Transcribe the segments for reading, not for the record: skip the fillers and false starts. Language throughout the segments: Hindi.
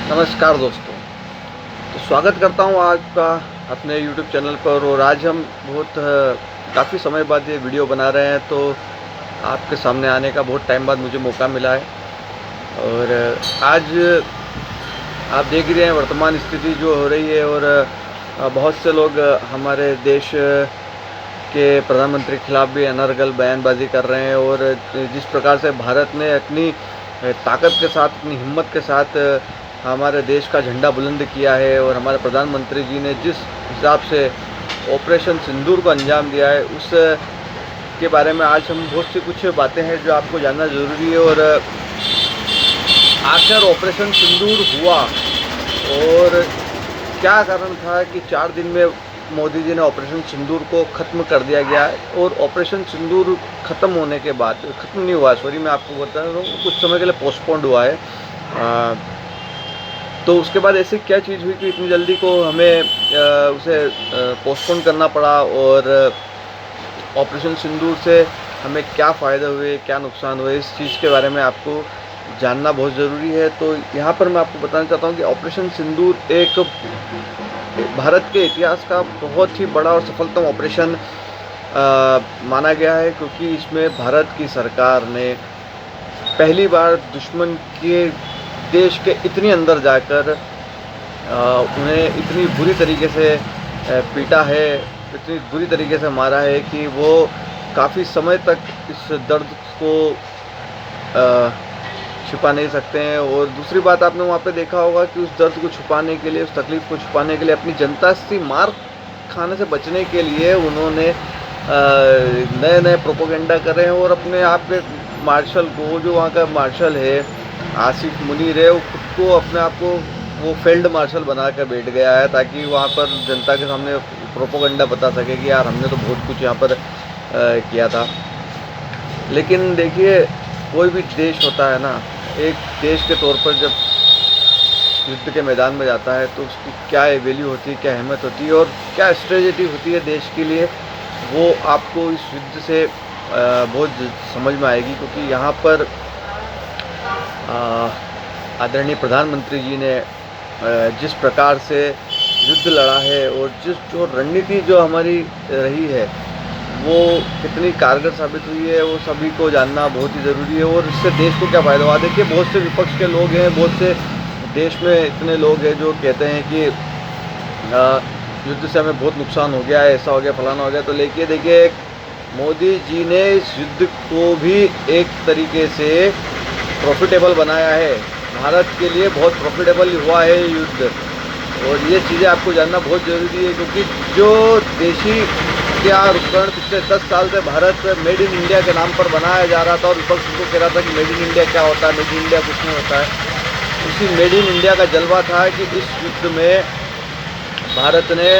नमस्कार दोस्तों। तो स्वागत करता हूँ आपका अपने YouTube चैनल पर। और आज हम काफ़ी समय बाद ये वीडियो बना रहे हैं, तो आपके सामने आने का बहुत टाइम बाद मुझे मौका मिला है। और आज आप देख ही रहे हैं वर्तमान स्थिति जो हो रही है, और बहुत से लोग हमारे देश के प्रधानमंत्री के खिलाफ भी अनर्गल बयानबाजी कर रहे हैं। और जिस प्रकार से भारत ने अपनी ताकत के साथ, अपनी हिम्मत के साथ हमारे देश का झंडा बुलंद किया है, और हमारे प्रधानमंत्री जी ने जिस हिसाब से ऑपरेशन सिंदूर को अंजाम दिया है, उस के बारे में आज हम बहुत सी कुछ बातें हैं जो आपको जानना ज़रूरी है। और आखिर ऑपरेशन सिंदूर हुआ और क्या कारण था कि 4 दिन में मोदी जी ने ऑपरेशन सिंदूर को ख़त्म कर दिया गया। और ऑपरेशन सिंदूर ख़त्म होने के बाद, ख़त्म नहीं हुआ, सॉरी, मैं आपको बता रहा हूँ, कुछ समय के लिए पोस्टपोन्ड हुआ है। तो उसके बाद ऐसी क्या चीज़ हुई कि इतनी जल्दी को हमें उसे पोस्टपोन करना पड़ा। और ऑपरेशन सिंदूर से हमें क्या फ़ायदे हुए, क्या नुकसान हुए, इस चीज़ के बारे में आपको जानना बहुत ज़रूरी है। तो यहाँ पर मैं आपको बताना चाहता हूँ कि ऑपरेशन सिंदूर एक भारत के इतिहास का बहुत ही बड़ा और सफलतम ऑपरेशन माना गया है, क्योंकि इसमें भारत की सरकार ने पहली बार दुश्मन के देश के इतनी अंदर जाकर उन्हें इतनी बुरी तरीके से पीटा है, इतनी बुरी तरीके से मारा है कि वो काफ़ी समय तक इस दर्द को छुपा नहीं सकते हैं। और दूसरी बात, आपने वहाँ पे देखा होगा कि उस दर्द को छुपाने के लिए, उस तकलीफ़ को छुपाने के लिए, अपनी जनता से मार खाने से बचने के लिए उन्होंने नए नए प्रोपोगंडा करे हैं। और अपने आप के मार्शल को, जो वहाँ का मार्शल है आसिफ मुनीर है, वो खुद को, अपने आप को वो फील्ड मार्शल बना कर बैठ गया है, ताकि वहाँ पर जनता के सामने प्रोपोगंडा बता सके कि यार हमने तो बहुत कुछ यहाँ पर किया था। लेकिन देखिए, कोई भी देश होता है ना, एक देश के तौर पर जब युद्ध के मैदान में जाता है तो उसकी क्या वैल्यू होती है, क्या अहमियत होती है, और क्या स्ट्रेटजी होती है देश के लिए, वो आपको इस युद्ध से बहुत समझ में आएगी। क्योंकि यहाँ पर आदरणीय प्रधानमंत्री जी ने जिस प्रकार से युद्ध लड़ा है, और जो रणनीति जो हमारी रही है, वो कितनी कारगर साबित हुई है, वो सभी को जानना बहुत ही ज़रूरी है। और इससे देश को क्या फ़ायदा हुआ। देखिए, बहुत से विपक्ष के लोग हैं, बहुत से देश में इतने लोग हैं जो कहते हैं कि युद्ध से हमें बहुत नुकसान हो गया है, ऐसा हो गया, फलाना हो गया। तो लेकिन देखिए, मोदी जी ने इस युद्ध को भी एक तरीके से प्रॉफिटेबल बनाया है। भारत के लिए बहुत प्रॉफिटेबल हुआ है युद्ध। और ये चीज़ें आपको जानना बहुत ज़रूरी है, क्योंकि जो देशी हथियार उपकरण पिछले 10 साल से भारत मेड इन इंडिया के नाम पर बनाया जा रहा था, और विपक्ष को कह रहा था कि मेड इन इंडिया क्या होता है, मेड इन इंडिया कुछ नहीं होता है। उसी मेड इन इंडिया का जलवा था कि इस युद्ध में भारत ने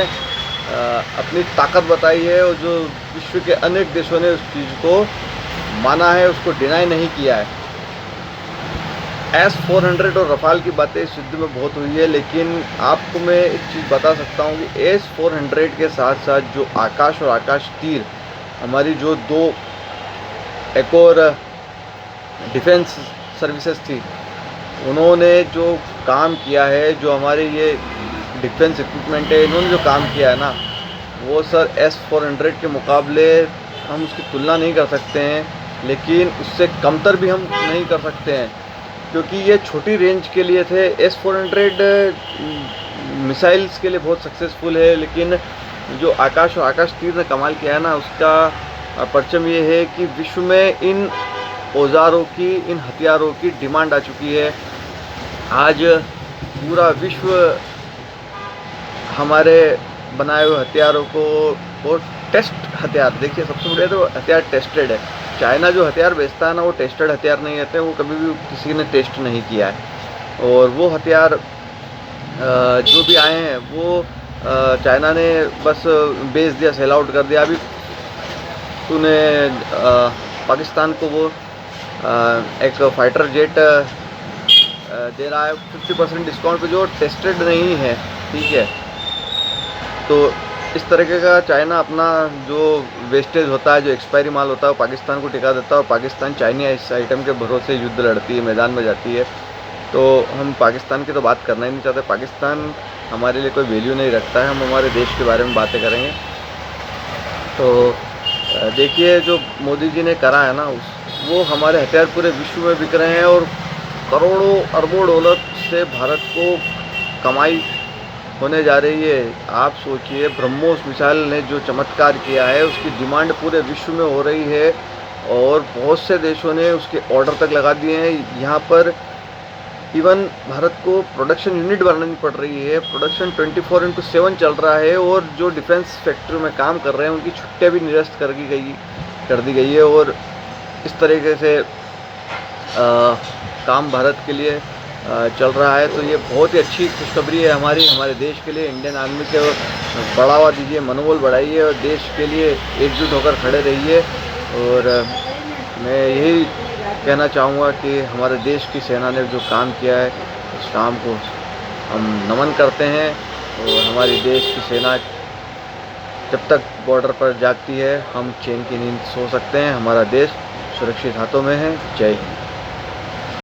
अपनी ताकत बताई है, और जो विश्व के अनेक देशों ने उस चीज़ को माना है, उसको डिनाई नहीं किया है। S-400 और रफाल की बातें इस युद्ध में बहुत हुई है, लेकिन आपको मैं एक चीज़ बता सकता हूँ कि S-400 के साथ साथ जो आकाश और आकाश तीर, हमारी जो दो एक और डिफेंस सर्विसेज थी, उन्होंने जो काम किया है, जो हमारे ये डिफेंस इक्विपमेंट है, इन्होंने जो काम किया है ना, वो सर S-400 के मुकाबले हम उसकी तुलना नहीं कर सकते हैं, लेकिन उससे कमतर भी हम नहीं कर सकते हैं, क्योंकि ये छोटी रेंज के लिए थे। S-400 मिसाइल्स के लिए बहुत सक्सेसफुल है, लेकिन जो आकाश और आकाश तीर ने कमाल किया है ना, उसका परचम ये है कि विश्व में इन औजारों की, इन हथियारों की डिमांड आ चुकी है। आज पूरा विश्व हमारे बनाए हुए हथियारों को, और टेस्ट हथियार, देखिए सबसे बढ़िया तो हथियार टेस्टेड है। चाइना जो हथियार बेचता है ना, वो टेस्टेड हथियार नहीं रहते, वो कभी भी किसी ने टेस्ट नहीं किया है। और वो हथियार जो भी आए हैं, वो चाइना ने बस बेच दिया, सेल आउट कर दिया। अभी तूने पाकिस्तान को वो एक फाइटर जेट दे रहा है 50% डिस्काउंट पे, जो टेस्टेड नहीं है, ठीक है। तो इस तरीके का चाइना अपना जो वेस्टेज होता है, जो एक्सपायरी माल होता है, वो पाकिस्तान को टिका देता है, और पाकिस्तान चाइना इस आइटम के भरोसे युद्ध लड़ती है, मैदान में जाती है। तो हम पाकिस्तान की तो बात करना ही नहीं चाहते। पाकिस्तान हमारे लिए कोई वैल्यू नहीं रखता है। हम हमारे देश के बारे में बातें करेंगे। तो देखिए, जो मोदी जी ने करा है ना, वो हमारे हथियार पूरे विश्व में बिक रहे हैं और करोड़ों अरबों डॉलर से भारत को कमाई होने जा रही है। आप सोचिए, ब्रह्मोस मिसाइल ने जो चमत्कार किया है, उसकी डिमांड पूरे विश्व में हो रही है और बहुत से देशों ने उसके ऑर्डर तक लगा दिए हैं। यहाँ पर इवन भारत को प्रोडक्शन यूनिट बनानी पड़ रही है। प्रोडक्शन 24/7 चल रहा है और जो डिफेंस फैक्ट्री में काम कर रहे हैं उनकी छुट्टियां भी निरस्त कर दी गई है। और इस तरीके से काम भारत के लिए चल रहा है। तो ये बहुत ही अच्छी खुशखबरी है हमारे देश के लिए। इंडियन आर्मी को बढ़ावा दीजिए, मनोबल बढ़ाइए और देश के लिए एकजुट होकर खड़े रहिए। और मैं यही कहना चाहूँगा कि हमारे देश की सेना ने जो काम किया है, उस काम को हम नमन करते हैं। और हमारी देश की सेना जब तक बॉर्डर पर जागती है, हम चैन की नींद सो सकते हैं। हमारा देश सुरक्षित हाथों में है। जय हिंद।